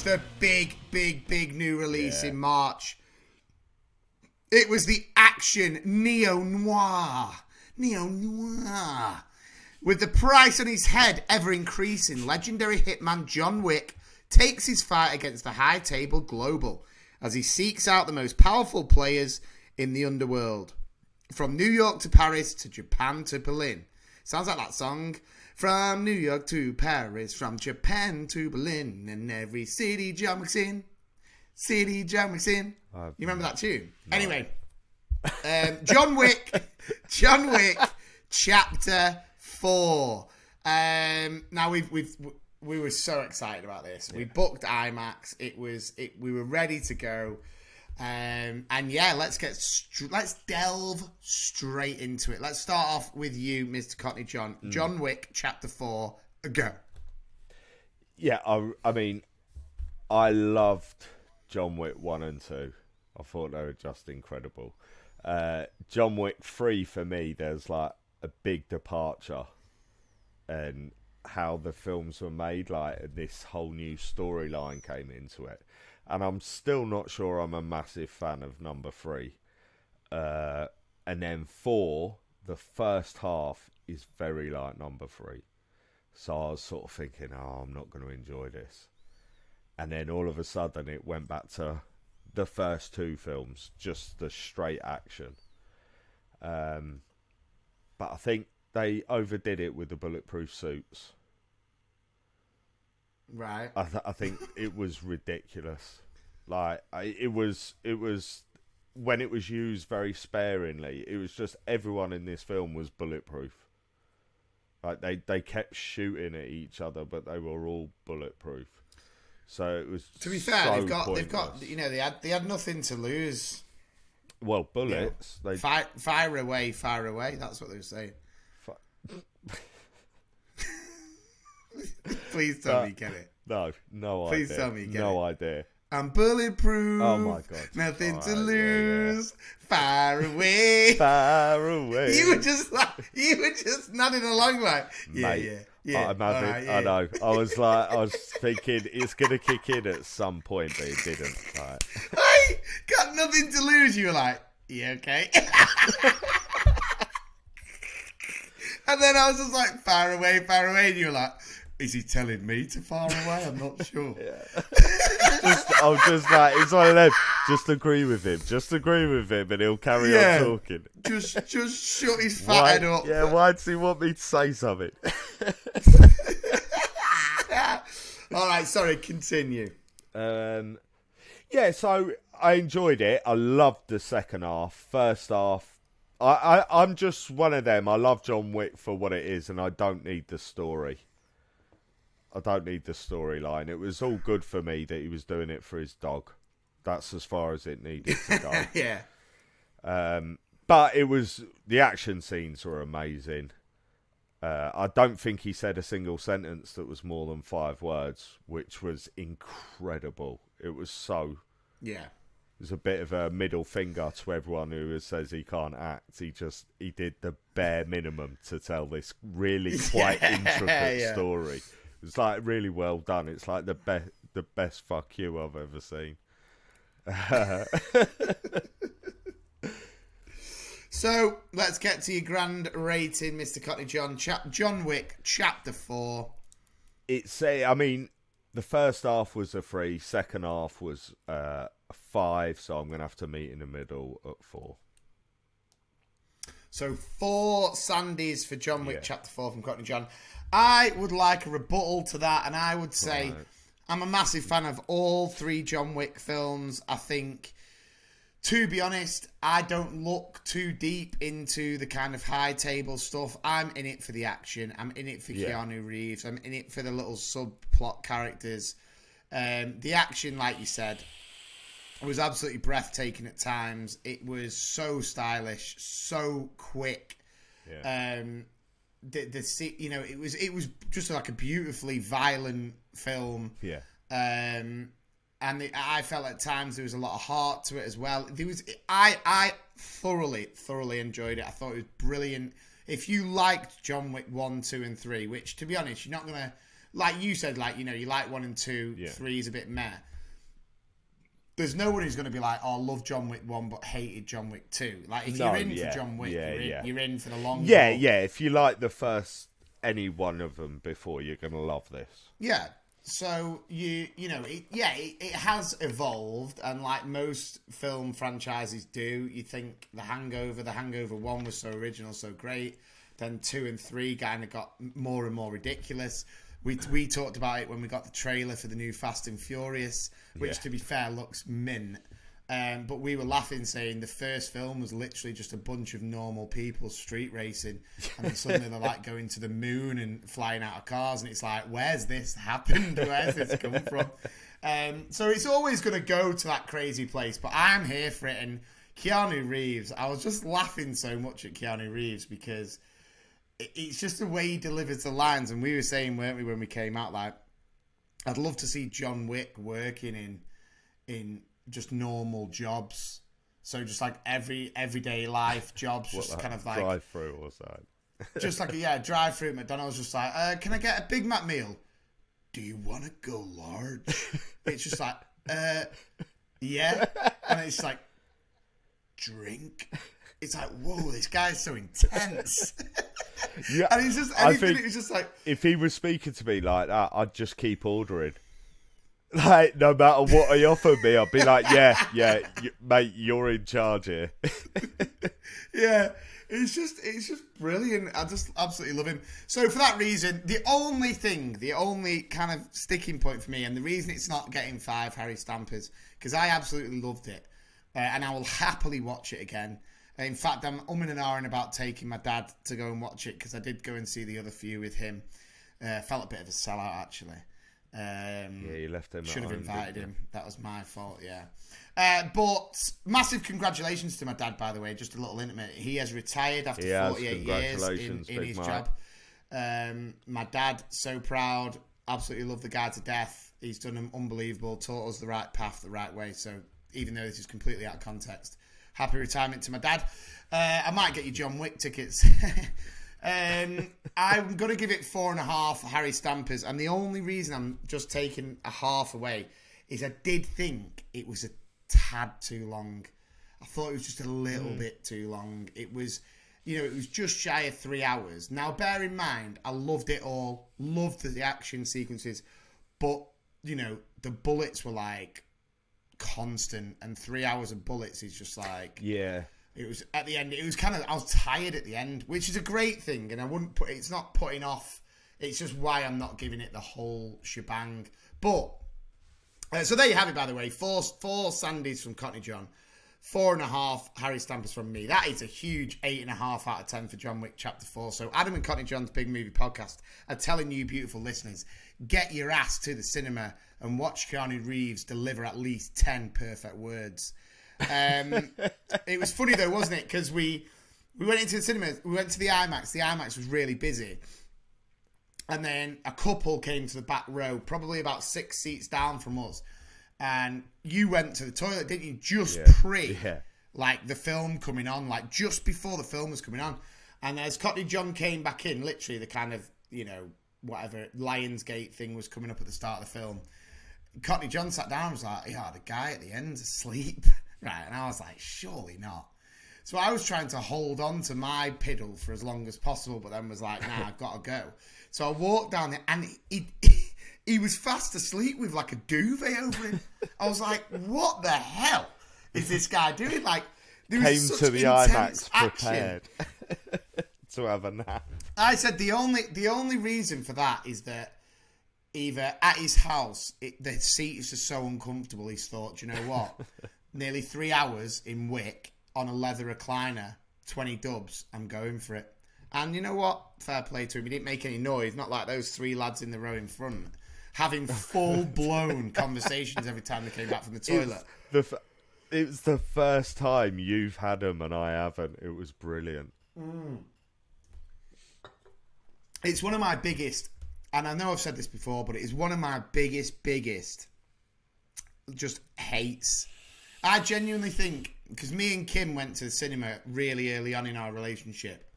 was the big new release in March. It was the action neo-noir. With the price on his head ever increasing, legendary hitman John Wick takes his fight against the high table global as he seeks out the most powerful players in the underworld. From New York to Paris to Japan to Berlin. Sounds like that song. From New York to Paris, from Japan to Berlin, and every city John Wick's in. You remember that tune? No. Anyway, John Wick, Chapter 4. Now we were so excited about this. Yeah. We booked IMAX. We were ready to go. And yeah, let's delve straight into it. Let's start off with you, Mr. Cockney John. John Wick, Chapter 4, go. Yeah, I mean, I loved John Wick 1 and 2. I thought they were just incredible. John Wick 3, for me, there's like a big departure and how the films were made, like this whole new storyline came into it. And I'm still not sure I'm a massive fan of number 3. And then 4, the first half is very like number 3. So I was sort of thinking, oh, I'm not going to enjoy this. And then all of a sudden it went back to the first 2 films, just the straight action. But I think they overdid it with the bulletproof suits. Right. I think it was ridiculous. Like it was when it was used very sparingly. It was just everyone in this film was bulletproof. Like they kept shooting at each other, but they were all bulletproof. So it was. To be fair, they've got they had nothing to lose. Well, bullets. You know, fire away. That's what they were saying. Please tell me you get it. No idea. Please tell me you get it. No idea. I'm bulletproof. Oh my god. Nothing to lose. Yeah. Far away. You were just nodding along like, yeah. I know. I was thinking it's gonna kick in at some point, but it didn't. Right. Hey, got nothing to lose. You were like, yeah, okay. And then I was just like, far away, and you were like, is he telling me to far away? I'm not sure. Yeah. I'm just like, it's one of them. Just agree with him, and he'll carry on talking. Just shut his fat head up. Yeah, why does he want me to say something? All right, sorry, continue. Yeah, so I enjoyed it. I loved the second half. First half, I'm just one of them. I love John Wick for what it is, and I don't need the story. I don't need the storyline. It was all good for me that he was doing it for his dog. That's as far as it needed to go. Yeah. But it was, the action scenes were amazing. I don't think he said a single sentence that was more than 5 words, which was incredible. It was so... Yeah. It was a bit of a middle finger to everyone who says he can't act. He did the bare minimum to tell this really quite intricate story. It's like really well done. It's like the best fuck you I've ever seen. So let's get to your grand rating, Mr. Cockney John. John Wick, Chapter 4. I mean, the first half was a 3, second half was a 5, so I'm going to have to meet in the middle at 4. So 4 Sandys for John Wick Chapter 4 from Cockney John. I would like a rebuttal to that, and I would say I'm a massive fan of all 3 John Wick films. I think, to be honest, I don't look too deep into the kind of high table stuff. I'm in it for the action. I'm in it for Keanu Reeves. I'm in it for the little subplot characters. The action, like you said, was absolutely breathtaking at times. It was so stylish, so quick. Yeah. It was just like a beautifully violent film. Yeah. I felt at times there was a lot of heart to it as well. I thoroughly enjoyed it. I thought it was brilliant. If you liked John Wick 1, 2, and 3, which to be honest, you're not gonna like you said, like, you know, you like 1 and 2, 3 is a bit meh. There's no one who's going to be like, oh, I love John Wick 1 but hated John Wick 2. Like, if you're in for John Wick, you're in for the long haul. Yeah, if you like the first, any one of them before, you're going to love this. Yeah. So, you know, it has evolved, and like most film franchises do, you think The Hangover 1 was so original, so great. Then 2 and 3 kind of got more and more ridiculous. We talked about it when we got the trailer for the new Fast and Furious, which, to be fair, looks mint. But we were laughing, saying the first film was literally just a bunch of normal people street racing, and then suddenly they're like going to the moon and flying out of cars, and it's like, where's this happened? Where's this come from? So it's always going to go to that crazy place, but I'm here for it. And Keanu Reeves, I was just laughing so much at Keanu Reeves because it's just the way he delivers the lines. And we were saying, weren't we, when we came out, like, I'd love to see John Wick working in just normal jobs. So just like everyday life jobs, just kind of like drive-through or something. Just like a drive-through at McDonald's, just like, can I get a Big Mac meal? Do you want to go large? It's just like, yeah. And it's like, drink. It's like, whoa, this guy's so intense. Yeah, and he's just, anything, it was just like, if he was speaking to me like that, I'd just keep ordering. Like, no matter what he offered me, I'd be like, yeah, mate, you're in charge here. Yeah, it's just brilliant. I just absolutely love him. So for that reason, the only kind of sticking point for me, and the reason it's not getting 5 Harry Stampers, because I absolutely loved it, and I will happily watch it again. In fact, I'm umming and ahhing about taking my dad to go and watch it, because I did go and see the other few with him. Felt a bit of a sellout, actually. Yeah, you left him. Should have invited him. That was my fault, yeah. But massive congratulations to my dad, by the way. Just a little intimate. He has retired after 48 years in his job. My dad, so proud. Absolutely love the guy to death. He's done him unbelievable. Taught us the right path, the right way. So even though this is completely out of context, happy retirement to my dad. I might get you John Wick tickets. I'm going to give it 4.5 Harry Stampers. And the only reason I'm just taking a half away is I did think it was a tad too long. I thought it was just a little bit too long. It was, it was just shy of 3 hours. Now, bear in mind, I loved it all. Loved the action sequences. But, the bullets were like constant. And 3 hours of bullets is just like... Yeah. It was at the end. It was kind of, I was tired at the end, which is a great thing, and I wouldn't put. It's not putting off. It's just why I'm not giving it the whole shebang. But so there you have it. By the way, four Sandys from Cockney John, 4.5 Harry Stampers from me. That is a huge 8.5 out of 10 for John Wick Chapter 4. So Adam and Cockney John's Big Movie Podcast are telling you, beautiful listeners, get your ass to the cinema and watch Keanu Reeves deliver at least 10 perfect words. It was funny though, wasn't it? Because we went into the cinema, we went to the IMAX. The IMAX was really busy, and then a couple came to the back row, probably about 6 seats down from us. And you went to the toilet, didn't you? Just like the film coming on, like just before the film was coming on. And as Cockney John came back in, literally the kind of whatever Lionsgate thing was coming up at the start of the film. Cockney John sat down and was like, "Yeah, the guy at the end's asleep." Right, and I was like, surely not. So I was trying to hold on to my piddle for as long as possible, but then was like, nah, I've got to go. So I walked down there, and he was fast asleep with like a duvet over him. I was like, what the hell is this guy doing? Like, there was such to the IMAX prepared to have a nap. I said the only reason for that is that either at his house, the seat is just so uncomfortable, he's thought, do you know what? Nearly 3 hours in Wick on a leather recliner, 20 dubs, I'm going for it. And you know what? Fair play to him. He didn't make any noise, not like those 3 lads in the row in front, having full-blown conversations every time they came back from the toilet. It was the first time you've had them and I haven't. It was brilliant. It's one of my biggest, and I know I've said this before, but it is one of my biggest just hates. I genuinely think, because me and Kim went to the cinema really early on in our relationship,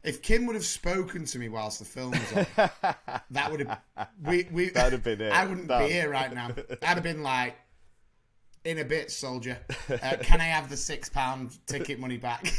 If Kim would have spoken to me whilst the film was on, that would have that'd have been it. I wouldn't be here right now. I'd have been like, in a bit, soldier. Can I have the £6 ticket money back?